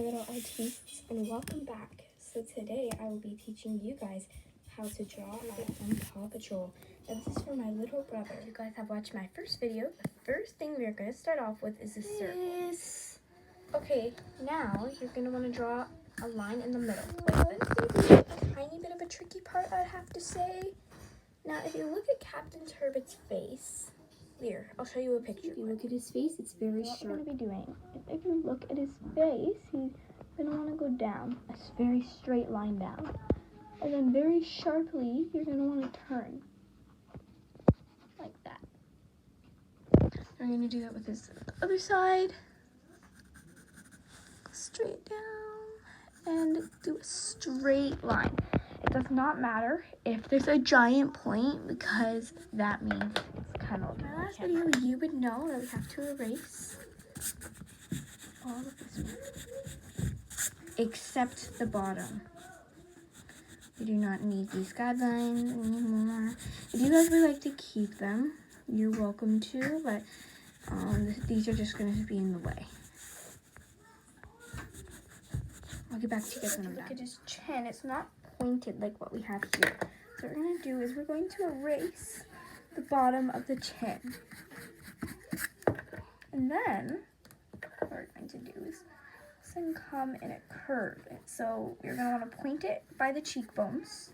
little artistes, and welcome back. So today I will be teaching you guys how to draw on Paw Patrol. And this is for my little brother. If you guys have watched my first video, the first thing we're going to start off with is a circle. Okay, now you're going to want to draw a line in the middle. Like this. A tiny bit of a tricky part, I'd have to say. Now if you look at Captain Turbot's face, here, I'll show you a picture. If you look at his face, it's very sharp. What we're going to be doing, if you look at his face, he's going to want to go down, a very straight line down. And then very sharply, you're going to want to turn. Like that. We're going to do that with his other side. Go straight down and do a straight line. It does not matter if there's a giant point because that means it's kind of... My last video, you would know that we have to erase all of this one, except the bottom. We do not need these guidelines anymore. If you guys would like to keep them, you're welcome to, but these are just going to be in the way. I'll get back to you guys when I'm done. Look at his chin. It's not pointed like what we have here. So what we're going to do is we're going to erase the bottom of the chin. And then what we're going to do is then come in a curve. So you're going to want to point it by the cheekbones.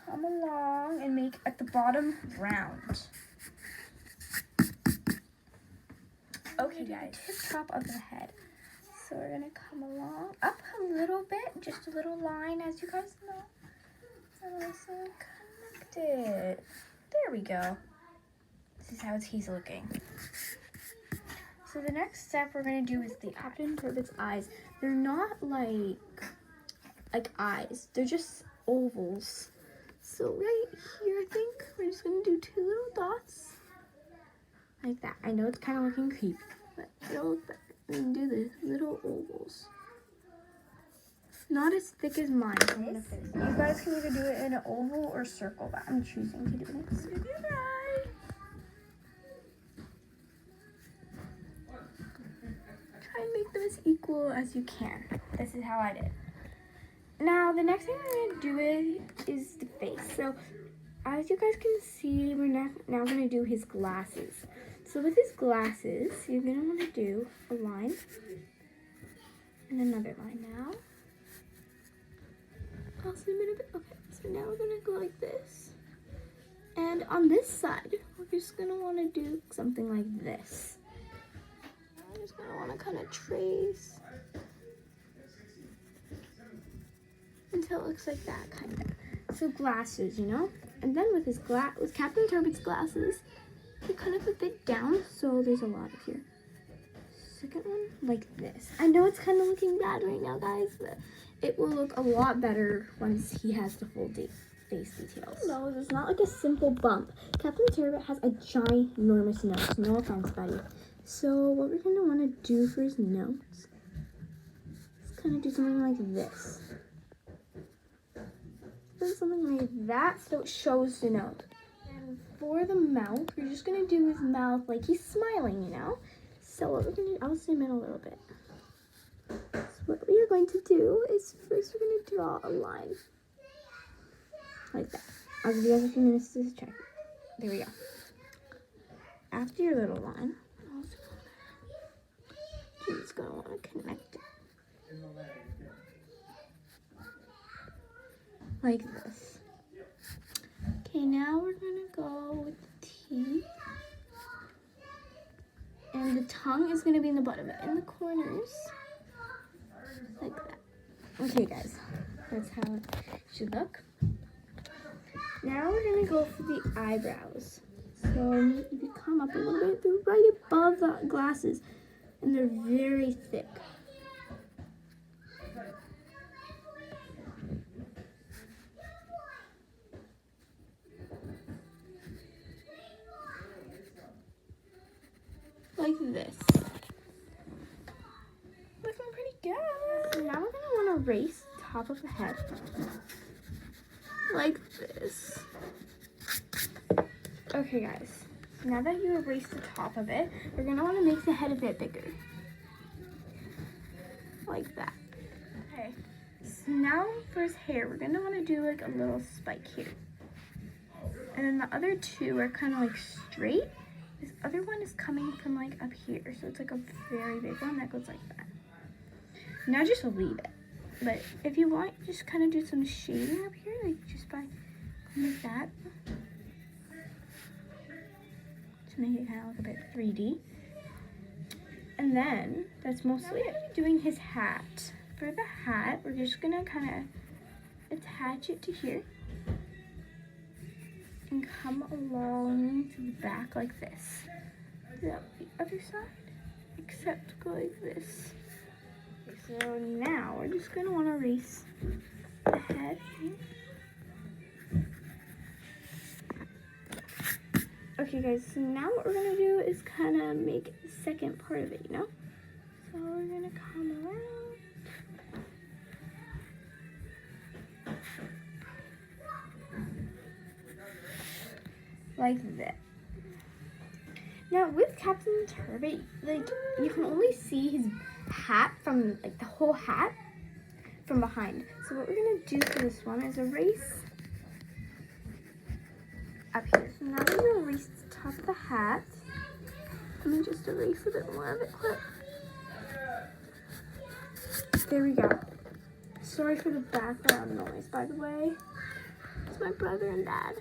Come along and make at the bottom round. Okay guys, tip top of the head. So we're going to come along, up a little bit, just a little line as you guys know. And also connect it. There we go. This is how he's looking. So the next step we're going to do is the Captain Turbot's eyes. They're not like eyes. They're just ovals. So right here, I think, we're just going to do two little dots. Like that. I know it's kind of looking creepy, but it'll look better. And do the little ovals. Not as thick as mine. So I'm gonna finish. You guys can either do it in an oval or circle, but I'm choosing to do it. So try and make them as equal as you can. This is how I did. Now the next thing we're gonna do is the face. So as you guys can see, we're now gonna do his glasses. So with his glasses, you're going to want to do a line and another line now. I'll zoom in a bit. Okay, so now we're going to go like this. And on this side, we're just going to want to do something like this. I'm just going to want to kind of trace until it looks like that, kind of. So glasses, you know? And then with with Captain Turbot's glasses, they're kind of a bit down, so there's a lot of here. Second one, like this. I know it's kind of looking bad right now, guys, but it will look a lot better once he has the full face details. No, it's not like a simple bump. Captain Turbot has a ginormous nose. No offense, buddy. So what we're going to want to do for his nose is kind of do something like this. Do something like that so it shows the nose. For the mouth, we're just going to do his mouth like he's smiling, you know? So what we're going to do, I'll zoom in a little bit. So what we are going to do is first we're going to draw a line. Like that. I'll give you guys a few minutes to check. There we go. After your little line, you're just going to want to connect it. Like this. Okay, now we're going to go with the teeth. And the tongue is going to be in the bottom, in the corners. Like that. Okay, guys. That's how it should look. Now we're going to go for the eyebrows. So if you come up a little bit, they're right above the glasses. And they're very thick. Like this. Looking pretty good. Now we're going to want to erase the top of the head. Like this. Okay guys, now that you erased the top of it, we're going to want to make the head a bit bigger. like that. Okay, so now for his hair, we're gonna wanna do like a little spike here. And then the other two are kind of like straight. This other one is coming from like up here. So it's like a very big one that goes like that. Now just leave it. But if you want, just kind of do some shading up here, like just by like that. To make it kind of look a bit 3D. And then that's mostly it. Doing his hat. For the hat, we're just gonna kind of attach it to here. And come along to the back like this. The other side, except go like this. Okay, so now we're just gonna want to erase the head. Okay guys, so now what we're gonna do is kind of make the second part of it, you know? So we're gonna come around. Like that. Now with Captain Turbot, like you can only see his hat from like the whole hat from behind. So what we're gonna do for this one is erase up here. So now we're gonna erase the top of the hat. Let me just erase a bit more of it quick. There we go. Sorry for the background noise, by the way. It's my brother and dad.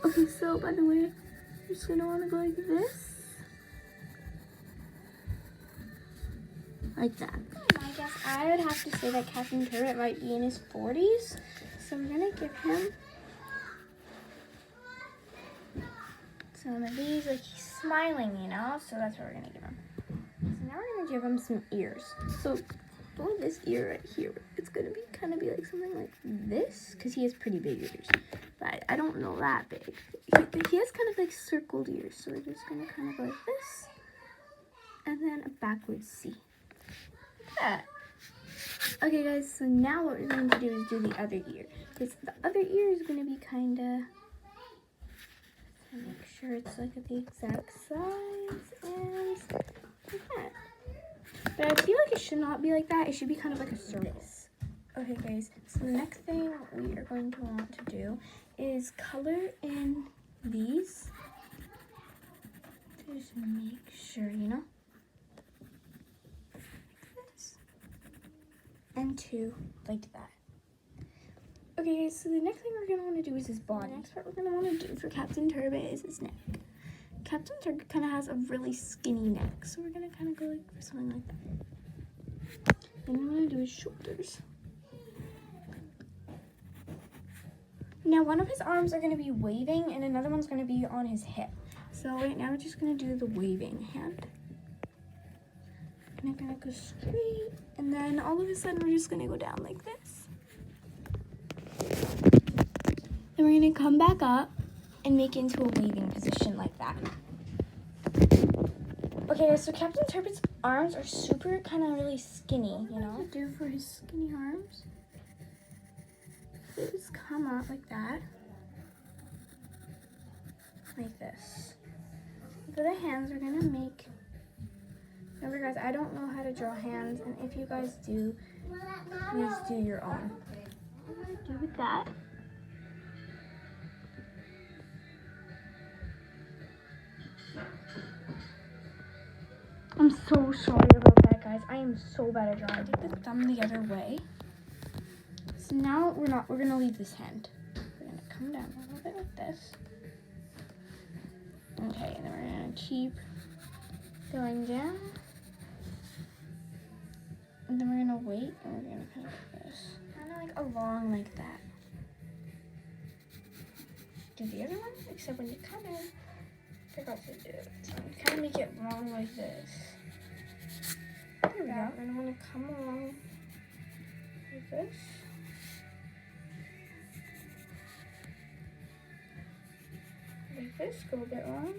Okay, so by the way, I'm just gonna wanna go like this. Like that. I guess I would have to say that Captain Turbot might be in his 40s. So we're gonna give him some of these, like he's smiling, you know? So that's what we're gonna give him. So now we're gonna give him some ears. So for this ear right here, it's gonna be kind of be like something like this, because he has pretty big ears. But I don't know that big. He has kind of like circled ears, so we're just gonna kind of go like this, and then a backwards C. Like that. Okay guys, so now what we're going to do is do the other ear, because the other ear is going to be kind of, make sure it's like at the exact size, and like that. But I feel like it should not be like that. It should be kind of like a circus. Okay guys, so the next thing we are going to want to do is color in these. To just make sure, you know. Like this. And two, like that. Okay guys, so the next thing we're going to want to do is his body. Next part we're going to want to do for Captain Turbot is his neck. Captain Turbot kind of has a really skinny neck, so we're going to kind of go like for something like that. And then we're going to do his shoulders. Now one of his arms are going to be waving and another one's going to be on his hip. So right now we're just going to do the waving hand. And I'm going to go straight, and then all of a sudden we're just going to go down like this. Then we're going to come back up and make it into a waving position like that. Okay, so Captain Turbot's arms are super kind of really skinny, you know? What to do for his skinny arms is come out like that. Like this. For the hands, we're going to make... Remember guys, I don't know how to draw hands, and if you guys do, please do your own. What I'm going to do with that I'm so sorry about that, guys. I am so bad at drawing. Take the thumb the other way. So now we're gonna leave this hand. We're gonna come down a little bit like this. Okay, and then we're gonna keep going down. And then we're gonna wait, and we're gonna kind of do this. Kind of like along like that. Do the other one, except when you kind of forgot to do it. So you kind of make it long like this. There we go. And I'm gonna come along like this. Like this, go a bit long.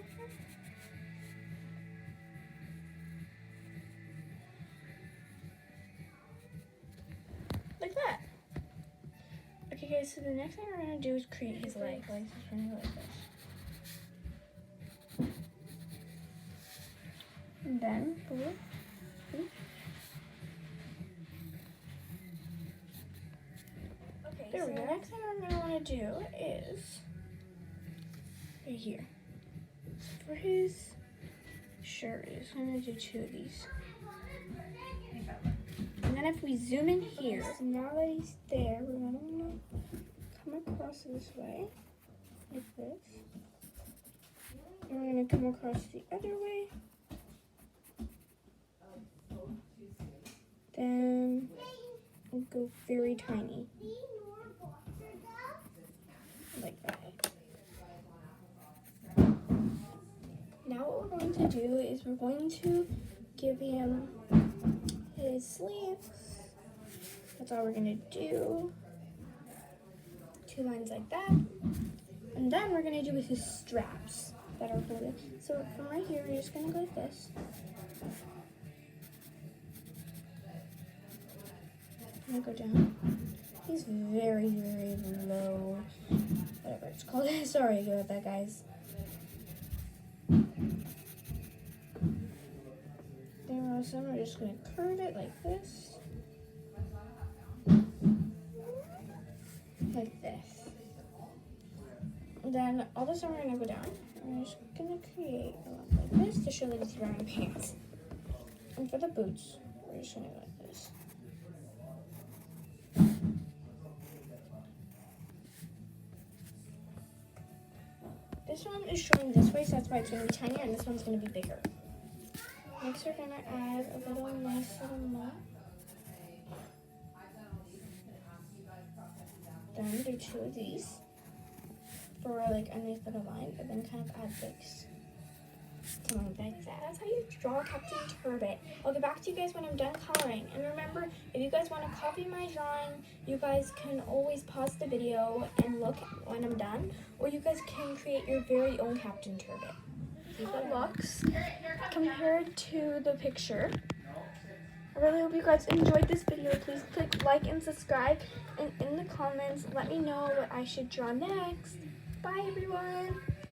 Like that. Okay guys, so the next thing we're gonna do is create his leg. Legs is gonna go like this. And then, Here we go. Next thing we're going to want to do is right here. For his shirt, is going to do 2 of these. And then if we zoom in here, so now that he's there, we're going to come across this way, like this. And we're going to come across the other way. Then we'll go very tiny. Like that. Now what we're going to do is we're going to give him his sleeves. That's all we're going to do. 2 lines like that. And then we're going to do with his straps that are folded. So from right here, we're just going to go like this. I'm going to go down. He's very, very low. Whatever it's called. Sorry about that, guys. Then also, we're just going to curve it like this. Like this. And then all this time we're going to go down. And we're just going to create a line like this to show that he's wearing pants. And for the boots, we're just going to go like this. This one is showing this way, so that's why it's going to be tinier, and this one's going to be bigger. Next, we're going to add a little nice little knot. Then do 2 of these for like a nice little line, and then kind of add this. Something like that. That's how you draw Captain Turbot. I'll get back to you guys when I'm done coloring. And remember, if you guys want to copy my drawing, you guys can always pause the video and look when I'm done, or you guys can create your very own Captain Turbot. How it looks compared to the picture. I really hope you guys enjoyed this video. Please click like and subscribe, and in the comments, let me know what I should draw next. Bye, everyone.